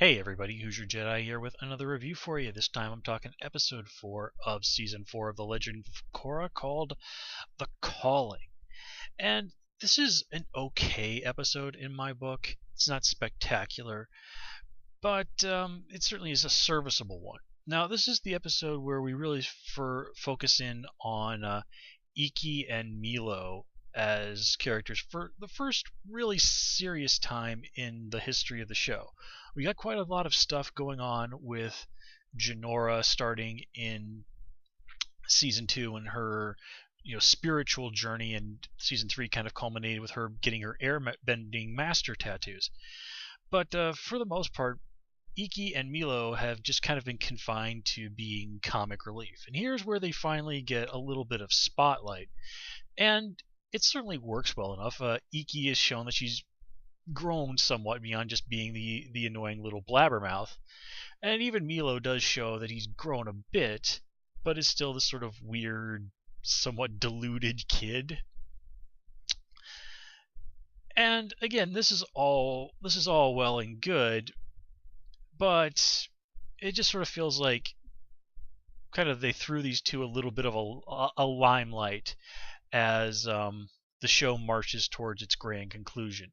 Hey everybody, Who's Your Jedi here with another review for you. This time I'm talking episode 4 of season 4 of The Legend of Korra called The Calling. And this is an okay episode in my book. It's not spectacular, but it certainly is a serviceable one. Now, this is the episode where we really focus in on Iki and Milo as characters for the first really serious time in the history of the show. We got quite a lot of stuff going on with Jinora starting in season 2 and her spiritual journey, and season 3 kind of culminated with her getting her airbending master tattoos. But for the most part, Iki and Milo have just kind of been confined to being comic relief. And here's where they finally get a little bit of spotlight. And it certainly works well enough. Iki has shown that she's grown somewhat beyond just being the annoying little blabbermouth. And even Milo does show that he's grown a bit, but is still this sort of weird, somewhat deluded kid. And again, this is all well and good, but it just sort of feels like kind of they threw these two a little bit of a limelight as the show marches towards its grand conclusion.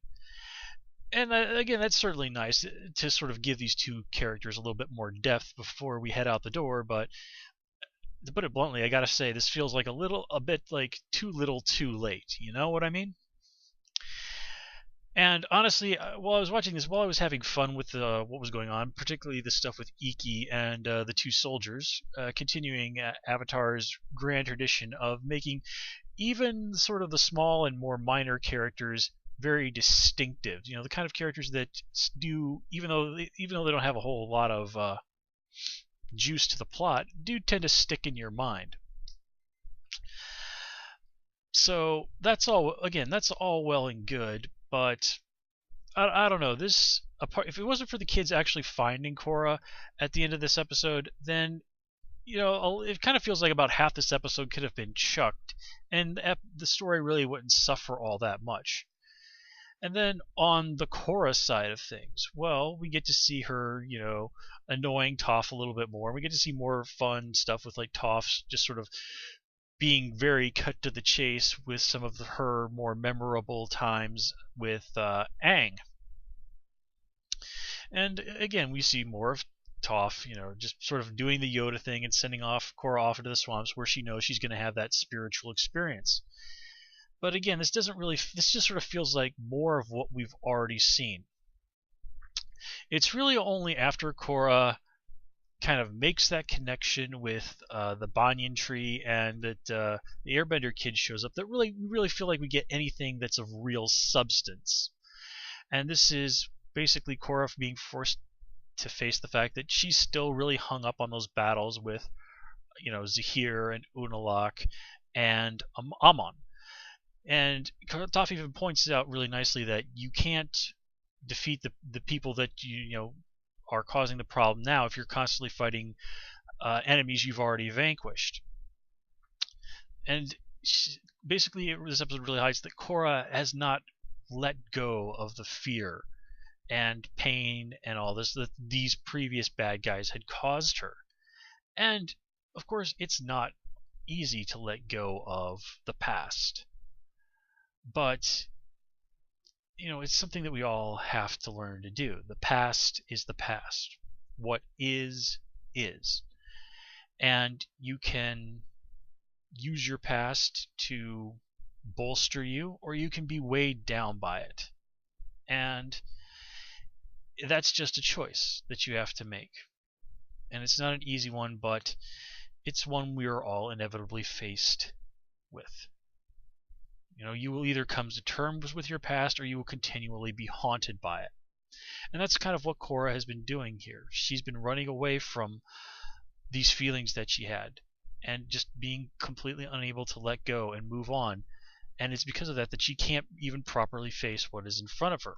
And again, that's certainly nice to sort of give these two characters a little bit more depth before we head out the door, but to put it bluntly, I gotta say, this feels like a bit like too little too late. You know what I mean? And honestly, while I was watching this, while I was having fun with what was going on, particularly the stuff with Iki and the two soldiers, continuing Avatar's grand tradition of making even sort of the small and more minor characters very distinctive. You know, the kind of characters that do, even though they don't have a whole lot of juice to the plot, do tend to stick in your mind. So that's all. Again, that's all well and good, but I don't know. This if it wasn't for the kids actually finding Korra at the end of this episode, then it kind of feels like about half this episode could have been chucked, and the story really wouldn't suffer all that much. And then on the Korra side of things, well, we get to see her, annoying Toph a little bit more. We get to see more fun stuff with like Toph's just sort of being very cut to the chase with some of her more memorable times with Aang. And again, we see more of Toph, just sort of doing the Yoda thing and sending off Korra off into the swamps where she knows she's going to have that spiritual experience. But again, this just sort of feels like more of what we've already seen. It's really only after Korra kind of makes that connection with the banyan tree and that the Airbender kid shows up that we really feel like we get anything that's of real substance. And this is basically Korra being forced to face the fact that she's still really hung up on those battles with, Zahir and Unalaq and Amon. And Toph even points out really nicely that you can't defeat the people that you are causing the problem now if you're constantly fighting enemies you've already vanquished. And basically, this episode really highlights that Korra has not let go of the fear and pain and all this that these previous bad guys had caused her. And of course, it's not easy to let go of the past. But, it's something that we all have to learn to do. The past is the past. What is. And you can use your past to bolster you, or you can be weighed down by it. And that's just a choice that you have to make. And it's not an easy one, but it's one we are all inevitably faced with. You will either come to terms with your past or you will continually be haunted by it. And that's kind of what Korra has been doing here. She's been running away from these feelings that she had and just being completely unable to let go and move on. And it's because of that she can't even properly face what is in front of her.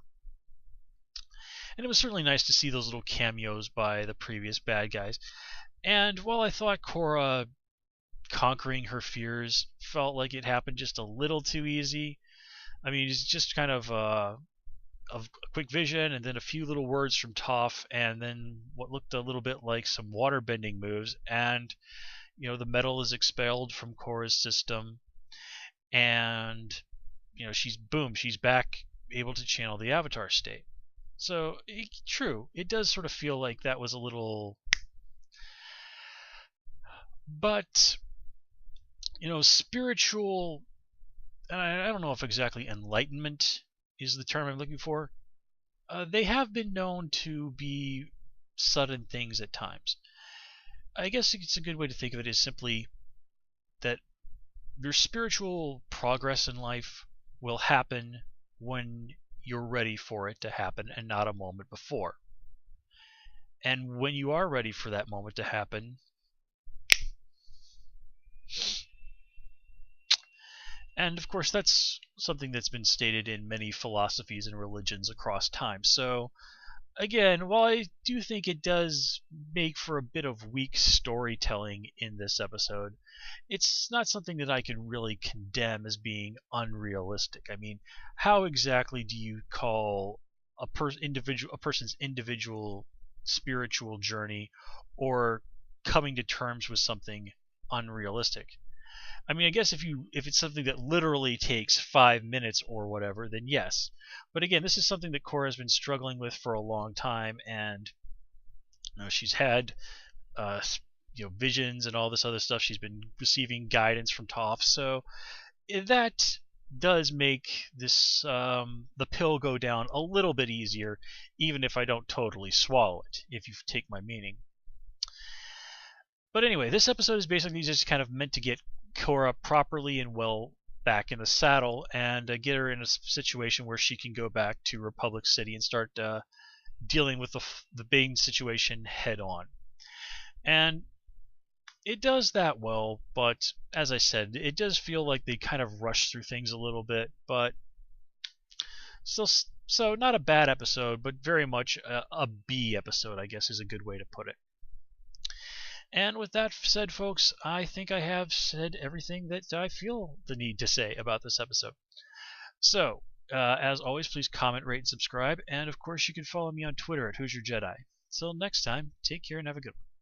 And it was certainly nice to see those little cameos by the previous bad guys. And while I thought Korra conquering her fears felt like it happened just a little too easy. I mean, it's just kind of of a quick vision, and then a few little words from Toph, and then what looked a little bit like some water bending moves, and the metal is expelled from Korra's system, and she's back, able to channel the Avatar state. So true, it does sort of feel like that was a little, but spiritual, and I don't know if exactly enlightenment is the term I'm looking for. They have been known to be sudden things at times. I guess it's a good way to think of it is simply that your spiritual progress in life will happen when you're ready for it to happen and not a moment before. And when you are ready for that moment to happen, and of course that's something that's been stated in many philosophies and religions across time. So again, while I do think it does make for a bit of weak storytelling in this episode, it's not something that I can really condemn as being unrealistic. I mean, how exactly do you call a person's individual spiritual journey or coming to terms with something unrealistic? I mean, I guess if it's something that literally takes 5 minutes or whatever, then yes. But again, this is something that Korra has been struggling with for a long time, and she's had visions and all this other stuff. She's been receiving guidance from Toph, so that does make this the pill go down a little bit easier, even if I don't totally swallow it, if you take my meaning. But anyway, this episode is basically just kind of meant to get Korra properly and well back in the saddle and get her in a situation where she can go back to Republic City and start dealing with the Bane situation head on. And it does that well, but as I said, it does feel like they kind of rush through things a little bit, but still, so not a bad episode, but very much a B episode, I guess is a good way to put it. And with that said, folks, I think I have said everything that I feel the need to say about this episode. So, as always, please comment, rate, and subscribe. And of course, you can follow me on Twitter at Who's Your Jedi. Until next time, take care and have a good one.